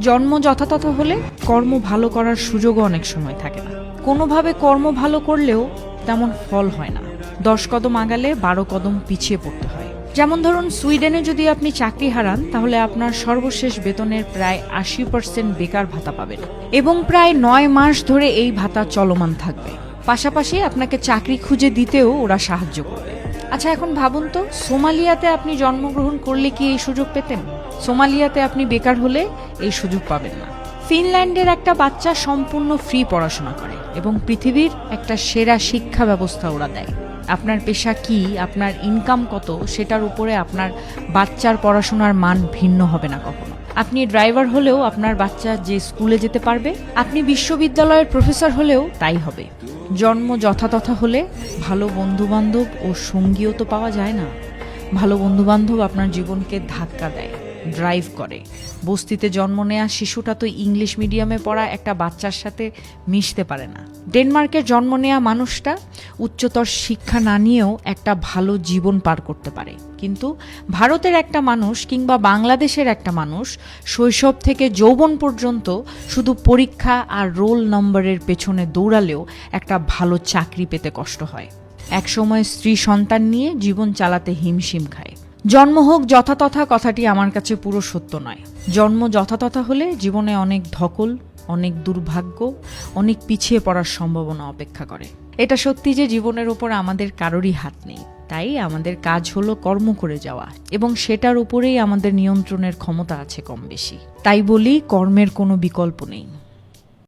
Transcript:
জন্ম যথাযথ হলে কর্ম ভালো করার সুযোগও অনেক সময় থাকে না। কোনোভাবে কর্ম ভালো করলেও তেমন ফল হয় না। 10 কদম আগালে 12 কদম পিছিয়ে পড়তে হয়। যেমন ধরুন, সুইডেনে যদি আপনি চাকরি হারান, তাহলে আপনার সর্বশেষ বেতনের প্রায় 80% বেকার ভাতা পাবেন এবং প্রায় 9 মাস ধরে এই ভাতা চলমান থাকবে। পাশাপাশি আপনাকে চাকরি খুঁজে দিতেও ওরা সাহায্য করবে। আচ্ছা, এখন ভাবুন তো, সোমালিয়াতে আপনি জন্মগ্রহণ করলে কি এই সুযোগ পেতেন? সোমালিয়াতে আপনি বেকার হলে এই সুযোগ পাবেন না। ফিনল্যান্ডের একটা বাচ্চা সম্পূর্ণ ফ্রি পড়াশোনা করে এবং পৃথিবীর একটা সেরা শিক্ষা ব্যবস্থা ওরা দেয়। আপনার পেশা কি, আপনার ইনকাম কত, সেটার উপরে আপনার বাচ্চার পড়াশোনার মান ভিন্ন হবে না কখনো। আপনি ড্রাইভার হলেও আপনার বাচ্চা যে স্কুলে যেতে পারবে, আপনি বিশ্ববিদ্যালয়ের প্রফেসর হলেও তাই হবে। জন্ম যথাযথ হলে ভালো বন্ধুবান্ধব ও সঙ্গীও তো পাওয়া যায় না। ভালো বন্ধুবান্ধব আপনার জীবনকে ধাক্কা দেয়, ড্রাইভ করে। বস্তিতে জন্ম নেয়া শিশুটা তো ইংলিশ মিডিয়ামে পড়া একটা বাচ্চার সাথে মিশতে পারে না। ডেনমার্কের জন্ম নেয়া মানুষটা উচ্চতর শিক্ষা না নিয়েও একটা ভালো জীবন পার করতে পারে। কিন্তু ভারতের একটা মানুষ কিংবা বাংলাদেশের একটা মানুষ শৈশব থেকে যৌবন পর্যন্ত শুধু পরীক্ষা আর রোল নম্বরের পেছনে দৌড়ালেও একটা ভালো চাকরি পেতে কষ্ট হয়। একসময় স্ত্রী সন্তান নিয়ে জীবন চালাতে হিমশিম খায়। জন্ম হোক যথাতথা কথাটি আমার কাছে পুরো সত্য নয়। জন্ম যথাতথা হলে জীবনে অনেক ধকল, অনেক দুর্ভাগ্য, অনেক পিছিয়ে পড়ার সম্ভাবনা অপেক্ষা করে। এটা সত্যি যে জীবনের উপর আমাদের কারোরই হাত নেই। তাই আমাদের কাজ হলো কর্ম করে যাওয়া এবং সেটার উপরেই আমাদের নিয়ন্ত্রণের ক্ষমতা আছে কম বেশি। তাই বলি, কর্মের কোনো বিকল্প নেই।